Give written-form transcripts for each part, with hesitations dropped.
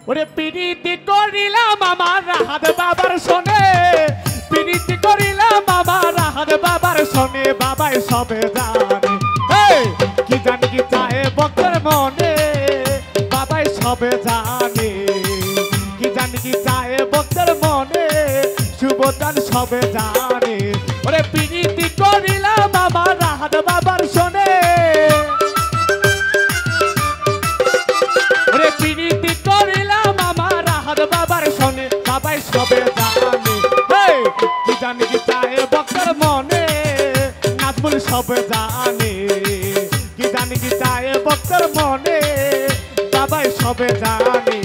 ওরে পিরিতি করিলাম আমার রাহাত বাবার শোনে, পিরিতি করিলাম আমার রাহাত বাবার শোনে, বাবাই সবে জানে কি জানি কি চায় ভক্তের মনে, বাবাই সবে জানে কি জানি কি চায় ভক্তের মনে, শুভদান সবে জানে। ওরে পিরিতি করিলাম আমার রাহাত বাবার শোনে, ওরে পিরিতি করিলাম আমার রাহাত বাবার শোনে, বাবাই সবে জানে কি জানি কি চায় ভক্তের মনে, নাজমুল সবে জানে কি জানি কি চায় ভক্তের মনে, বাবাই সবে জানে।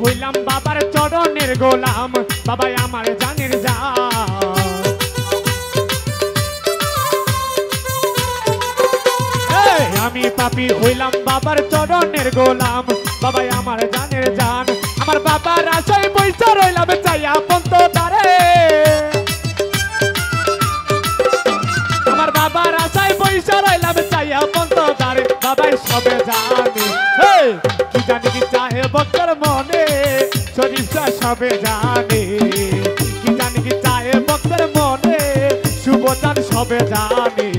হইলাম বাবার চরণের গোলাম, বাবাই আমার জানের জান। আমি পাপী হইলাম বাবার চরণের গোলাম, বাবাই আমার জানের জান। আমার বাবার আশায় বইসা রইলাম চাইয়া পন্ত তারে, আমার বাবার আশায় বইসা রইলাম চাইয়া পন্ত তারে, বাবাই সবে জানে কি জানি কি চাহে ভক্তের মনে, শরীফ সবে জানে কি জানি কি চাহে ভক্তের মনে, শুভদান সবে জানে।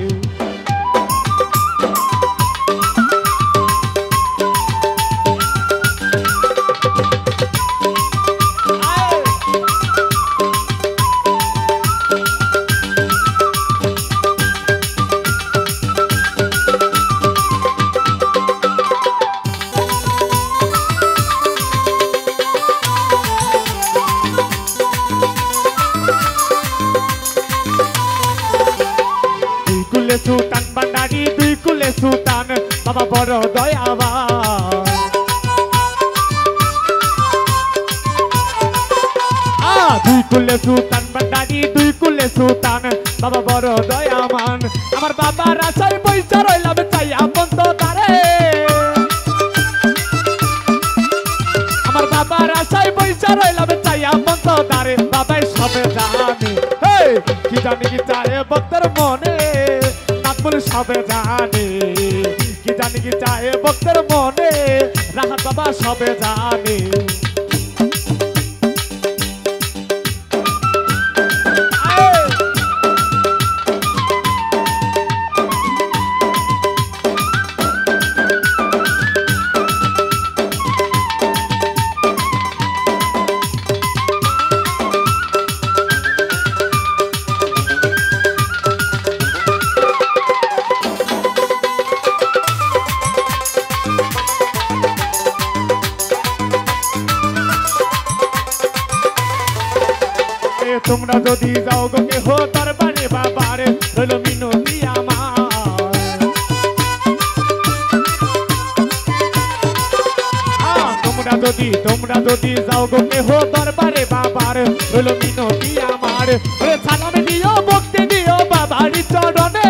সুলতান ভান্ডারী দুই কুলে সুলতান, বাবা বড় দয়াবান। দুই কুলে সুলতান ভান্ডারী দুই কুলে সুলতান, বাবা বড় দয়াবান। আমার বাবার আশায় বইসা রইলাম চাইয়া পন্ত তারে, আমার বাবার আশায় বইসা রইলাম চাইয়া পন্ত তারে, বাবাই সবে জানে কি জানি কি চায় ভক্তের মনে, সবে জানে কি জানি কি চায় ভক্তের মনে, রাহাত বাবা সবে জানে। তোমরা যদি যাও গো কেহ দরবারে বাবার, রইল মিনতি আমার। তোমরা যদি যাও গো কেহ দরবারে বাবার, রইল মিনতি আমার। সালাম দিও ভক্তি দিও বাবার চরণে,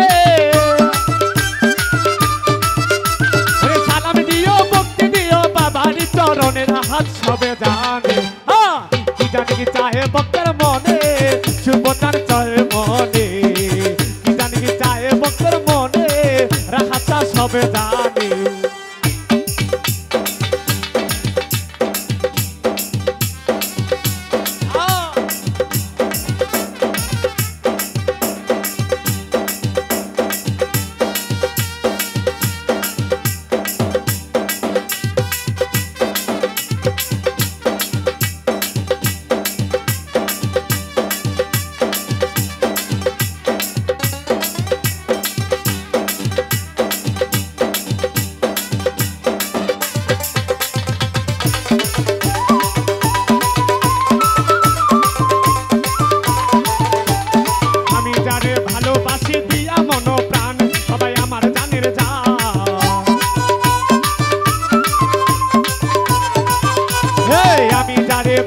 সালাম দিও ভক্তি দিও বাবার চরণে, রাহাত সবে জানে কি জানি কি চাহে ভক্তের মনে, শুভদান চাহে মনে কি জানি কি চাহে ভক্তের মনে, রাহাত সবে জানে।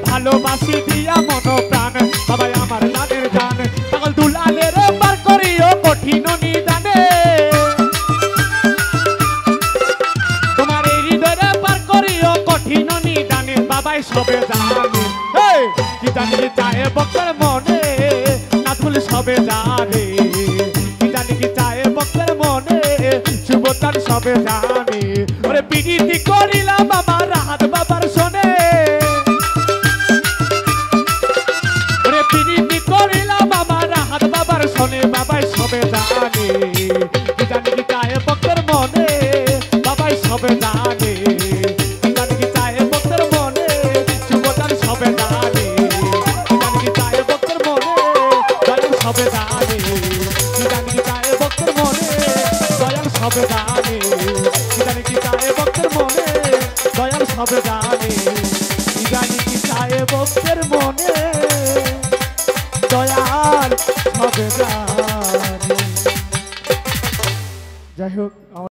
ভালোবাসি দিয়া মন প্রাণ বাবাই আমার জানের জান পাগল দুলালের পার করিও কঠিন নিদানে তোমার এই হৃদয়ে পার করিও কঠিন নিদানে বাবাই সবে জানে কি জানি চায় বক্তার মনে না ভুল সবে জানে কি জানি কি চায় বক্তার মনে সুবতার সবে জানে ওরে পিড়িতি করিলাম আমার রাহাত বাবার শোনে ওরে পিড়িতি করিলাম আমার রাহাত বাবার শোনে বাবাই সবে জানে কি জানি কি চায় বক্তার মনে বাবাই সবে জানে কি জানি কি চায় বক্তার মনে সুবতার সবে জানে কি জানি কি চায় বক্তার মনে দয়াল সবে জানে কি জানি কি চায় বক্তার মনে দয়াল সবে জানে কি জানি কি চায় বক্তার মনে দয়াল সবে জানে কি জানি কি চায় বক্তার মনে দয়াল সবে জানে। যাই হোক।